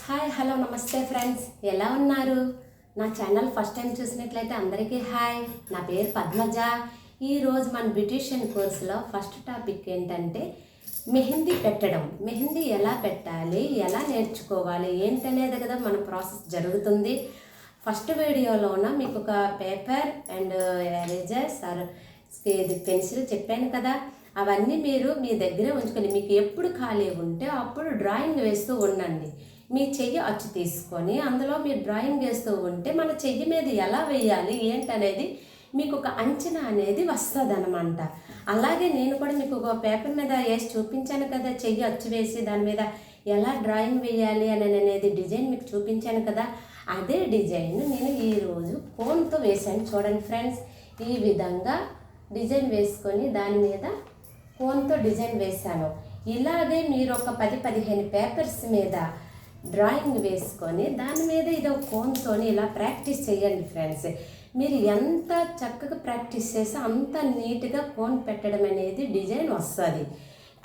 Hi hello నమస్తే friends, ఎలా ఉన్నారు? నా ఛానల్ ఫస్ట్ టైం చూసినట్లయితే అందరికీ హాయ్. నా పేరు పద్మజ. ఈరోజు మన బ్యూటిషియన్ కోర్సులో ఫస్ట్ టాపిక్ ఏంటంటే మెహందీ పెట్టడం. మెహందీ ఎలా పెట్టాలి, ఎలా నేర్చుకోవాలి ఏంటనేది కదా మన ప్రాసెస్ జరుగుతుంది. ఫస్ట్ వీడియోలోన మీకు ఒక paper and erasers are pencil చెప్పాను కదా, అవన్నీ మీరు మీ దగ్గరే ఉంచుకొని మీకు ఎప్పుడు ఖాళీ ఉంటే అప్పుడు డ్రాయింగ్ వేస్తూ ఉండండి. మీ చెయ్యి అచ్చు తీసుకొని అందులో మీరు డ్రాయింగ్ వేస్తూ ఉంటే మన చెయ్యి మీద ఎలా వేయాలి ఏంటనేది మీకు ఒక అంచనా అనేది వస్తుంది అనమాట. అలాగే నేను కూడా మీకు ఒక పేపర్ మీద వేసి చూపించాను కదా, చెయ్యి అచ్చు వేసి దాని మీద ఎలా డ్రాయింగ్ వేయాలి అనేది డిజైన్ మీకు చూపించాను కదా. అదే డిజైన్ నేను ఈరోజు కోన్తో వేసాను. చూడండి ఫ్రెండ్స్, ఈ విధంగా డిజైన్ వేసుకొని దాని మీద కోన్తో డిజైన్ వేశాను. ఇలాగే మీరు ఒక 10-15 పేపర్స్ మీద డ్రాయింగ్ వేసుకొని దాని మీద ఇది కోన్తో ఇలా ప్రాక్టీస్ చేయండి ఫ్రెండ్స్. మీరు ఎంత చక్కగా ప్రాక్టీస్ చేస్తే అంత నీట్గా కోన్ పెట్టడం అనేది డిజైన్ వస్తుంది.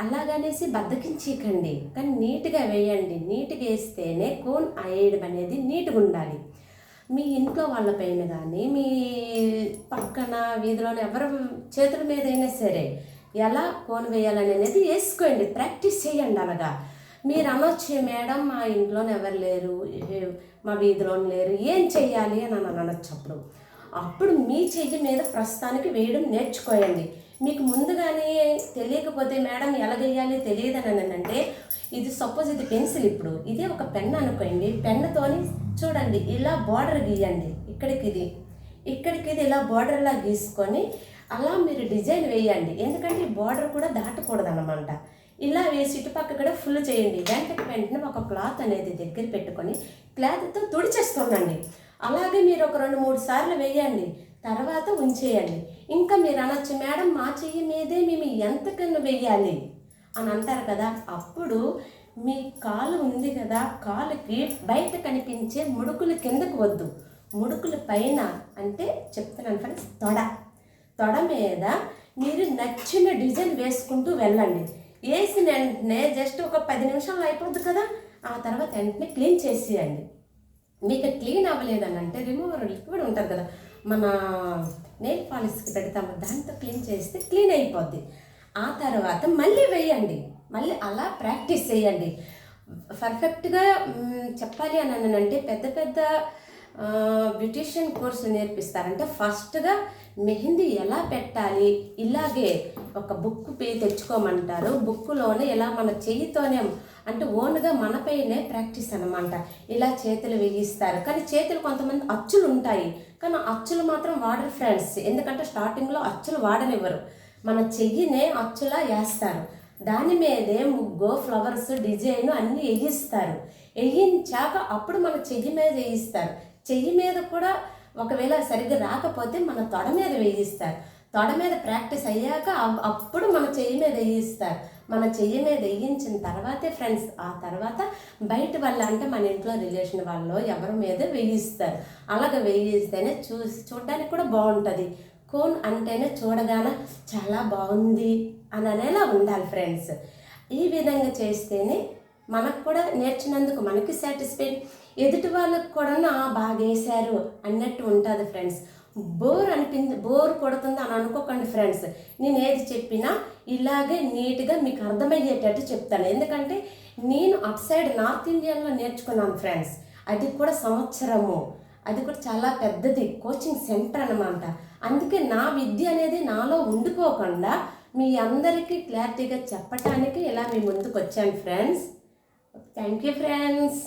అలాగనేసి బద్దకించకండి, కానీ నీట్గా వేయండి. నీట్గా వేస్తేనే కోన్ వేయడం అనేది నీట్గా ఉండాలి. మీ ఇంట్లో వాళ్ళపైన కానీ మీ పక్కన వీధిలోని ఎవరి చేతుల మీద అయినా సరే ఎలా కోన్ వేయాలనేది వేసుకోండి, ప్రాక్టీస్ చేయండి. అలాగా మీరు అనొచ్చు, మేడం మా ఇంట్లోనే ఎవరు లేరు, మా వీధిలోని లేరు, ఏం చెయ్యాలి అని అనొచ్చు. అప్పుడు మీ చెయ్యి మీద ప్రస్తుతానికి వేయడం నేర్చుకోండి. మీకు ముందుగానే తెలియకపోతే మేడం ఎలా వేయాలి తెలియదని అంటే, ఇది సపోజ్ ఇది పెన్సిల్, ఇప్పుడు ఇదే ఒక పెన్ అనుకోండి. పెన్నుతోని చూడండి ఇలా బార్డర్ గీయండి. ఇక్కడికి ఇది ఇలా బార్డర్లా గీసుకొని అలా మీరు డిజైన్ వేయండి. ఎందుకంటే ఈ బార్డర్ కూడా దాటకూడదు అనమాట. ఇలా వేసి ఇటుపక్క కూడా ఫుల్ చేయండి. వెంటనే ఒక క్లాత్ అనేది దగ్గర పెట్టుకొని క్లాత్తో తుడిచేస్తుండండి. అలాగే మీరు ఒక 2-3 సార్లు వేయండి, తర్వాత ఉంచేయండి. ఇంకా మీరు అనొచ్చు, మేడం మా చెయ్యి మీదే మేము ఎంతకన్నా వేయాలి అని అంటారు కదా. అప్పుడు మీ కాలు ఉంది కదా, కాలుకి బయట కనిపించే ముడుకులు కిందకు వద్దు, ముడుకుల పైన అంటే చెప్తున్నాను ఫ్రెండ్స్, తొడ మీద మీరు నచ్చిన డిజైన్ వేసుకుంటూ వెళ్ళండి. వేసిన వెంటనే జస్ట్ ఒక 10 నిమిషాలు అయిపోద్ది కదా, ఆ తర్వాత వెంటనే క్లీన్ చేసేయండి. మీకు క్లీన్ అవ్వలేదని అంటే రిమూవర్ లిక్విడ్ ఉంటుంది కదా, మన నెయిల్ పాలిష్కి పెడతాము, దాంతో క్లీన్ చేస్తే క్లీన్ అయిపోద్ది. ఆ తర్వాత మళ్ళీ వేయండి, మళ్ళీ అలా ప్రాక్టీస్ చేయండి. పర్ఫెక్ట్గా చెప్పాలి అని అంటే పెద్ద బ్యూటిషియన్ కోర్సు నేర్పిస్తారంటే ఫస్ట్గా మెహందీ ఎలా పెట్టాలి, ఇలాగే ఒక బుక్ తెచ్చుకోమంటారు. బుక్కులోనే ఇలా మన చెయ్యితోనే అంటే ఓన్గా మనపైనే ప్రాక్టీస్ అనమాట. ఇలా చేతులు వేయిస్తారు, కానీ చేతులు కొంతమంది అచ్చులు ఉంటాయి, కానీ అచ్చులు మాత్రం వాడరు ఫ్రెండ్స్. ఎందుకంటే స్టార్టింగ్లో అచ్చులు వాడనివ్వరు, మన చెయ్యినే అచ్చులా వేస్తారు. దాని మీదే ముగ్గు, ఫ్లవర్స్, డిజైన్ అన్నీ వేయిస్తారు. వేయించాక అప్పుడు మన చెయ్యి మీద వేయిస్తారు. చెయ్యి మీద కూడా ఒకవేళ సరిగ్గా రాకపోతే మన తొడ మీద వేయిస్తారు. తొడ మీద ప్రాక్టీస్ అయ్యాక అప్పుడు మన చెయ్యి మీద వేయిస్తారు. మన చెయ్యి మీద వేయించిన తర్వాతే ఫ్రెండ్స్ ఆ తర్వాత బయట వాళ్ళ అంటే మన ఇంట్లో రిలేషన్ వాళ్ళు ఎవరి మీద వేయిస్తారు. అలాగ వేయిస్తేనే చూడడానికి కూడా బాగుంటుంది. కోన్ అంటేనే చూడగానే చాలా బాగుంది అని అనేలా ఉండాలి ఫ్రెండ్స్. ఈ విధంగా చేస్తేనే మనకు కూడా నేర్చినందుకు మనకి సాటిస్ఫైడ్, ఎదుటి వాళ్ళకు కూడా బాగా వేశారు అన్నట్టు ఉంటుంది ఫ్రెండ్స్. బోర్ కొడుతుంది అని అనుకోకండి ఫ్రెండ్స్. నేను ఏది చెప్పినా ఇలాగే నీట్గా మీకు అర్థమయ్యేటట్టు చెప్తాను. ఎందుకంటే నేను అట్ సైడ్ నార్త్ ఇండియాలో నేర్చుకున్నాను ఫ్రెండ్స్. అది కూడా సంవత్సరము, అది కూడా చాలా పెద్దది కోచింగ్ సెంటర్ అనమాట. అందుకే నా విద్య అనేది నాలో ఉండిపోకుండా మీ అందరికీ క్లారిటీగా చెప్పటానికి ఇలా మీ ముందుకు వచ్చాను ఫ్రెండ్స్. Thank you friends.